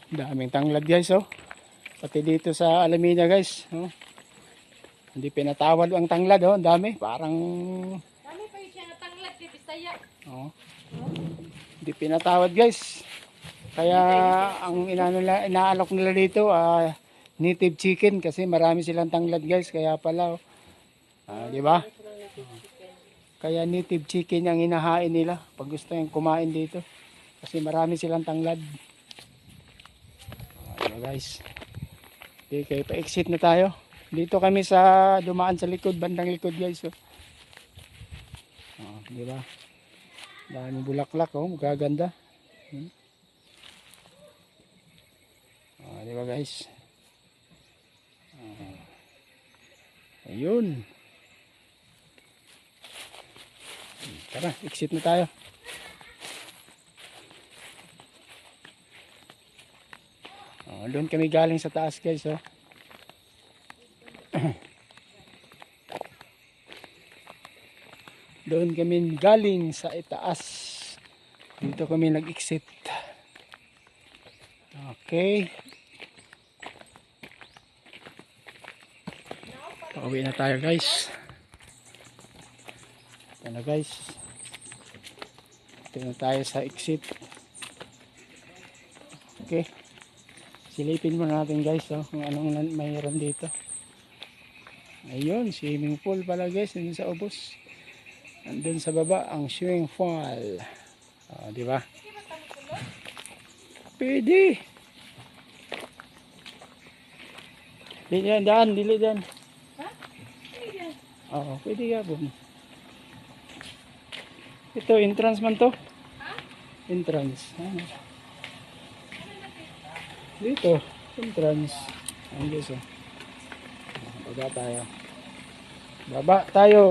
Daming tanglad guys, oh. Pati dito sa Alameda guys, oh. Hindi pinatawad ang tanglad, oh. Ang dami, parang Dami pa yun siya na tanglad kay Bisaya. oh. Hindi pinatawad guys. Kaya ang inaalok nila dito native chicken kasi marami silang tanglad guys, kaya pala oh. Di ba? Kaya native chicken ang inahain nila pag gusto yung kumain dito. Kasi marami silang tanglad. Diba guys? Okay, pa-exit na tayo. Dito kami sa dumaan sa likod, bandang likod guys. Di ba? Daming bulaklak, oh, magaganda. Di ba guys? Ayun. Tara, exit na tayo. Doon kami galing sa taas guys, oh. Doon kami galing sa itaas. Dito kami nag-exit. Okay. Pauwi na tayo guys. Ito na guys. Ito na tayo sa exit. Okay. Silipin muna natin guys, oh, kung anong mayroon dito. Ayun, swimming pool pala guys, hindi sa ubos. Andun sa baba ang swimming pool. Di ba? Pwede. Dili yan daan, dili dyan. Ha? Pwede yan. Oo, pwede ka po. Ito, entrance man to. Ha? Entrance. Dito, entrance. Ayun guys, oh. Baba tayo. Baba tayo.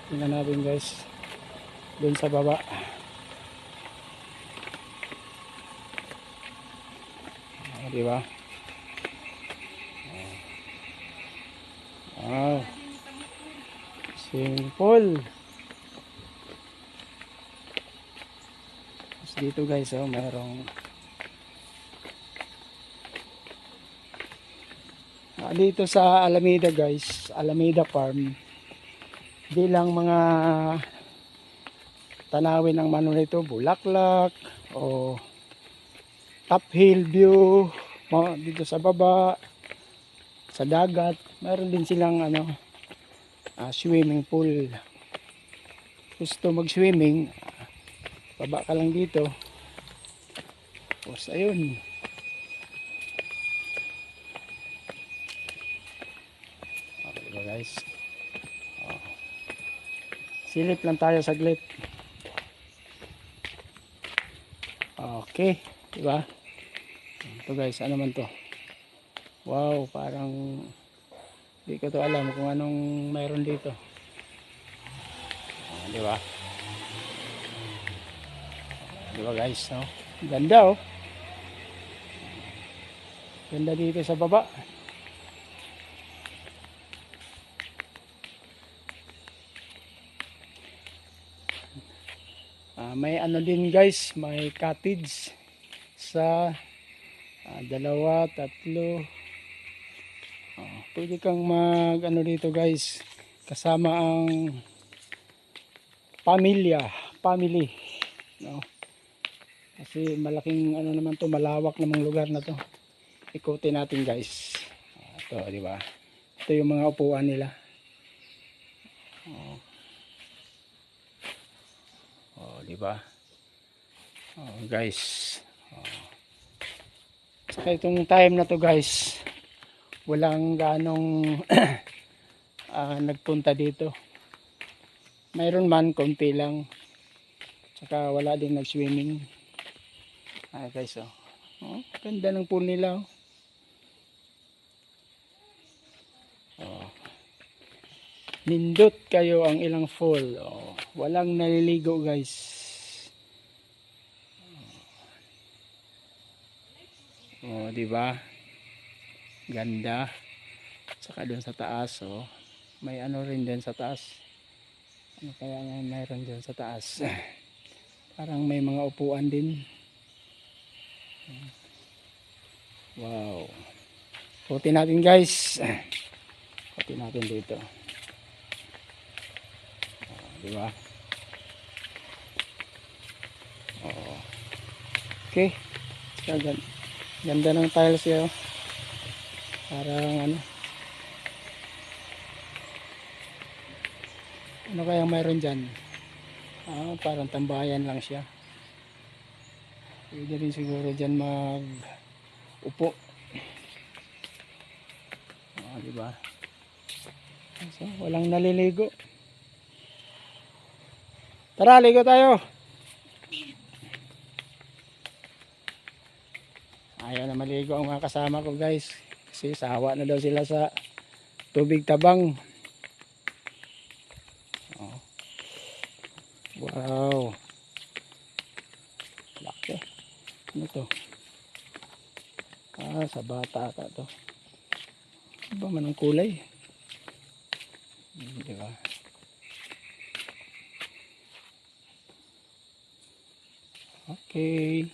Tingnan natin guys. Doon sa baba. Diba? Swimming pool. Tapos dito guys, oh, mayroong dito sa Alameda guys, Alameda Farm. Di lang mga tanawin ng mano nito, bulaklak o top hill view dito sa baba, sa dagat. Meron din silang swimming pool. Gusto mag swimming, baba ka lang dito. Tapos ayun, diba guys, silip lang tayo saglit. Okay, diba? Ito guys, ano man to? Wow, parang di ko to alam kung anong mayroon dito. Diba? Diba guys, no? Ganda, oh. Ganda dito sa baba. May ano din guys, may cottage sa dalawa, tatlo. Pwede kang mag ano dito guys, kasama ang family, no? Kasi malaking ano naman to, malawak namang lugar na to. Ikutin natin guys. Ito, di ba? Ito yung mga upuan nila. Di ba? Guys. Saka itong time na to guys, walang ganong nagpunta dito. Mayroon man, konti lang. Saka wala din nag-swimming. Guys, ganda ng pool nila, nindot kayo ang ilang pool. Walang naliligo guys. Di ba? Ganda. Saka doon sa taas, may ano rin doon sa taas. Ano kaya nga mayroon doon sa taas? Parang may mga upuan din. Di ba? Ganda. Saka doon sa taas, may ano rin doon sa taas. Ano kaya nga mayroon doon sa taas? Ano kaya nga mayroon doon sa taas? Ano kaya nga mayroon doon sa taas? Ano kaya nga mayroon doon sa taas? Ano kaya nga mayroon doon sa taas? Parang may mga upuan din. Wow. Puti natin guys. Puti natin dito. Di ba? Okay. Ganda ng tiles yun. Parang ano. Ano kayang mayroon dyan? Parang tambayan lang siya. Pwede rin siguro dyan upo. Diba? So, walang naliligo. Tara, ligo tayo. Ayaw na maligo ang mga kasama ko guys. Kasi sawa na daw sila sa tubig tabang. Wow. Laki. Ano to? Sa bata ata to. Ano ba man ang kulay? Diba? Okay.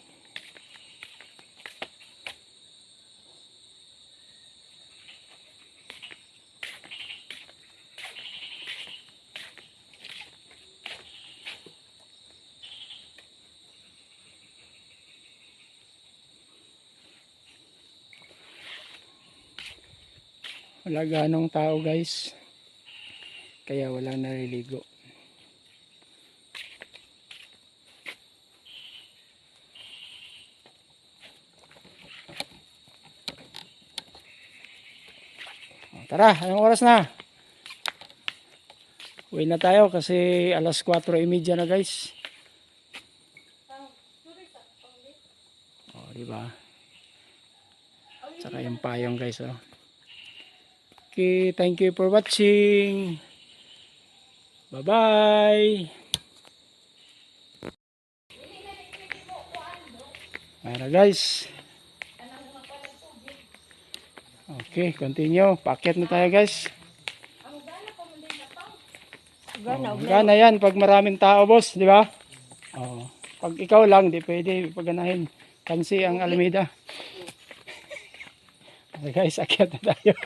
Wala ganong tao guys. Kaya walang naliligo. Tara, anong oras na? Uwi na tayo kasi alas 4:30 na guys. Diba? Saka yung payong guys. Okay, thank you for watching. Bye-bye. Ayan guys. Okay, continue. Paakyat na tayo guys. Gana yan pag maraming tao boss, di ba? Pag ikaw lang, di pwede paganahin. Kansi ang Alameda. Okay guys, akyat na tayo.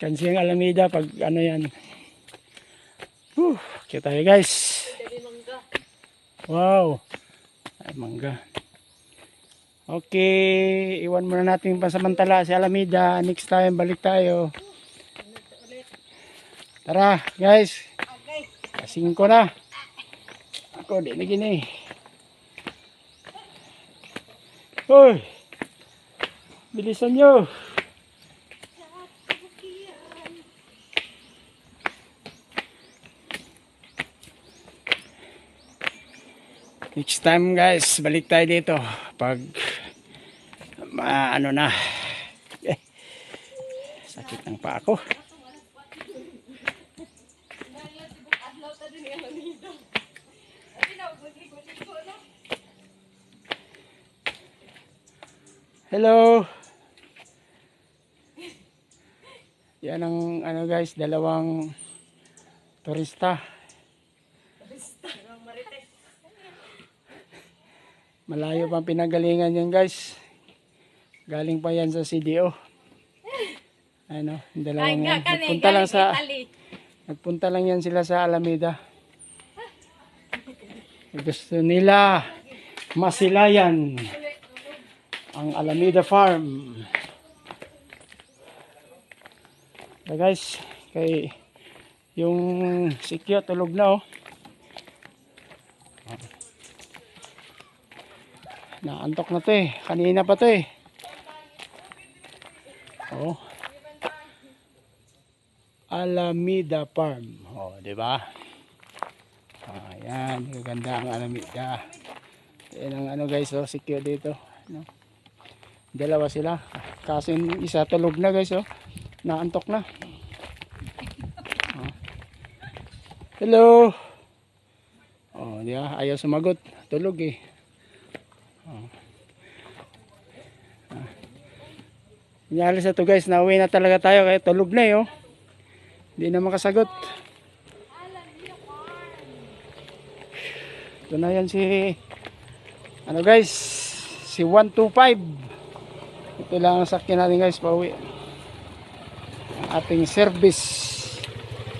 Kansi ang Alameda pag ano yan. Akyat tayo guys. Wow. Ay, mangga. Okay, iwan muna natin pansamantala si Alameda. Next time, balik tayo. Tara, guys. Kasing ko na. Ako, di na gini. Hoy! Bilisan nyo. Next time guys, balik tayo dito pag ano na sakit ng paa ko. Hello. Yan ang ano guys, dalawang turista. Malayo pang pinagalingan yan guys. Galing pa yan sa CDO. Ano, dalawang nagpunta lang yan sila sa Alameda. Gusto nila masilayan ang Alameda Farm. So guys, kay yung sikyo tulog na Naantok na to kanina pa to Alameda Farm. Di ba? Ayan, ganda ang Alameda. Yan ang ano guys, sikyo dito. Dalawa sila. Kasi isa tulog na guys, naantok na. Hello. Di ba? Ayaw sumagot. Tulog Nangyari sa to guys, nauwi na talaga tayo kaya tulog na hindi na makasagot. Ito na yan si Ano guys, si 125. Ito lang ang sakyan natin guys, pauwi. Ang ating service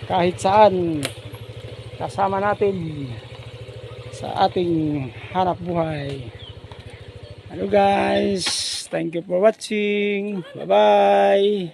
kahit saan kasama natin sa ating hanap buhay. Hello guys, thank you for watching. Bye bye.